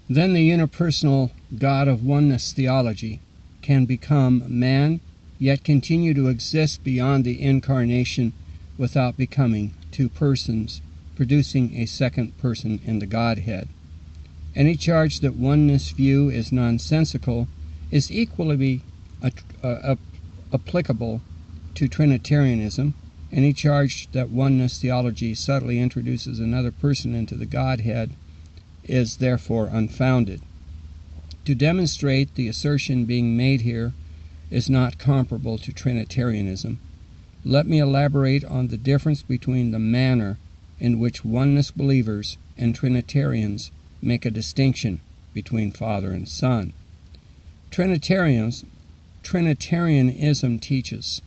Then the unipersonal God of oneness theology can become man, yet continue to exist beyond the incarnation without becoming two persons, producing a second person in the Godhead. Any charge that oneness view is nonsensical is equally applicable to Trinitarianism. Any charge that oneness theology subtly introduces another person into the Godhead is therefore unfounded. To demonstrate the assertion being made here is not comparable to Trinitarianism, let me elaborate on the difference between the manner in which oneness believers and Trinitarians make a distinction between Father and Son. Trinitarianism teaches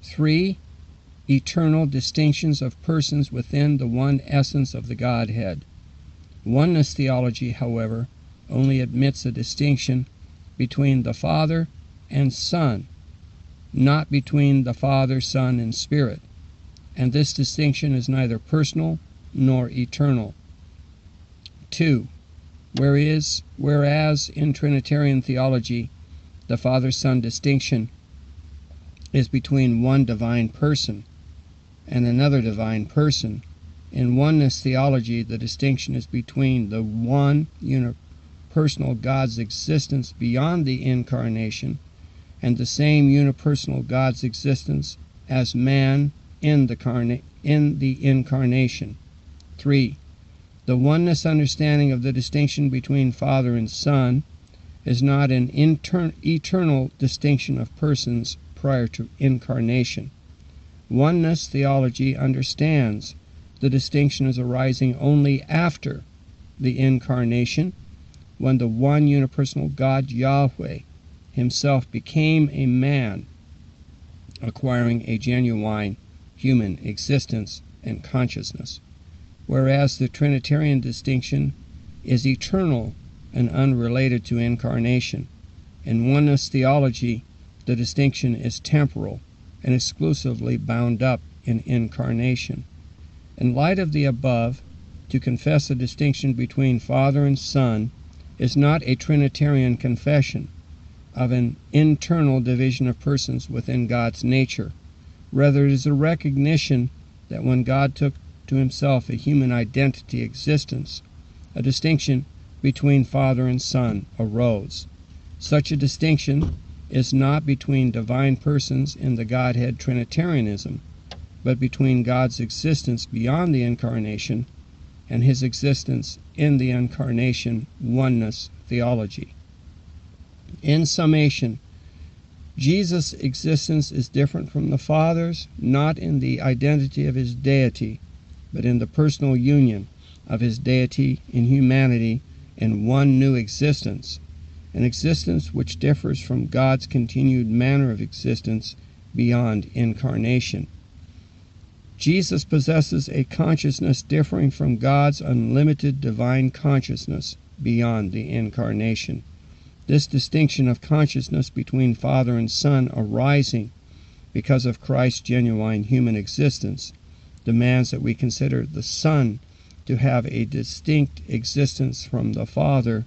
3 eternal distinctions of persons within the one essence of the Godhead. Oneness theology, however, only admits a distinction between the Father and Son, not between the Father, Son, and Spirit, and this distinction is neither personal nor eternal. 2. Whereas in Trinitarian theology the Father-Son distinction is between one divine person and another divine person, in oneness theology the distinction is between the one unipersonal God's existence beyond the incarnation and the same unipersonal God's existence as man in the incarnation. 3. The oneness understanding of the distinction between Father and Son is not an eternal distinction of persons prior to incarnation. Oneness theology understands the distinction as arising only after the incarnation, when the one unipersonal God Yahweh himself became a man, acquiring a genuine human existence and consciousness, whereas the Trinitarian distinction is eternal and unrelated to incarnation. In oneness theology, the distinction is temporal and exclusively bound up in incarnation. In light of the above, to confess a distinction between Father and Son is not a Trinitarian confession of an internal division of persons within God's nature. Rather, it is a recognition that when God took to himself a human identity existence, a distinction between Father and Son arose. Such a distinction is not between divine persons in the Godhead Trinitarianism, but between God's existence beyond the incarnation and his existence in the incarnation oneness theology. In summation, Jesus' existence is different from the Father's, not in the identity of his deity, but in the personal union of his deity and humanity in one new existence, an existence which differs from God's continued manner of existence beyond incarnation. Jesus possesses a consciousness differing from God's unlimited divine consciousness beyond the incarnation. This distinction of consciousness between Father and Son arising because of Christ's genuine human existence demands that we consider the Son to have a distinct existence from the Father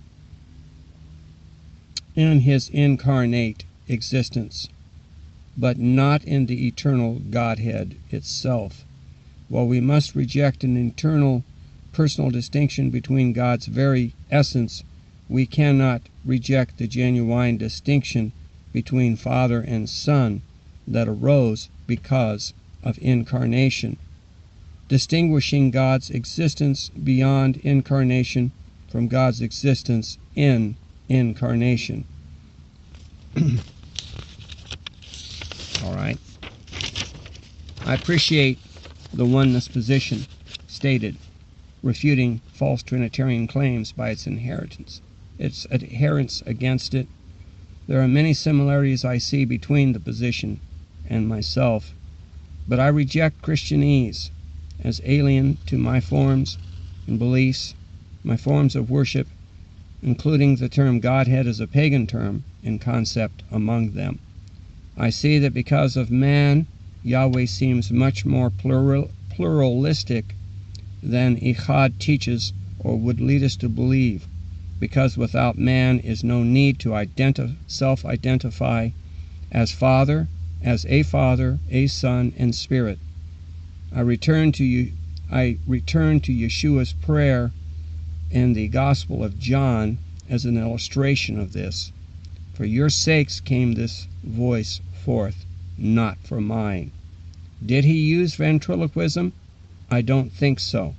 in his incarnate existence, but not in the eternal Godhead itself. While we must reject an internal personal distinction between God's very essence, we cannot reject the genuine distinction between Father and Son that arose because of incarnation, distinguishing God's existence beyond incarnation from God's existence in incarnation. All right. I appreciate the oneness position stated, refuting false Trinitarian claims by its adherence against it. There are many similarities I see between the position and myself, but I reject Christianese as alien to my forms and beliefs, my forms of worship, including the term Godhead as a pagan term and concept among them. I see that because of man, Yahweh seems much more pluralistic than Echad teaches or would lead us to believe. because without man is no need to self-identify as Father, a Son, and Spirit. I return to Yeshua's prayer in the Gospel of John as an illustration of this. For your sakes came this voice forth, not for mine. Did he use ventriloquism? I don't think so.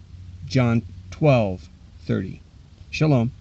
John 12:30. Shalom.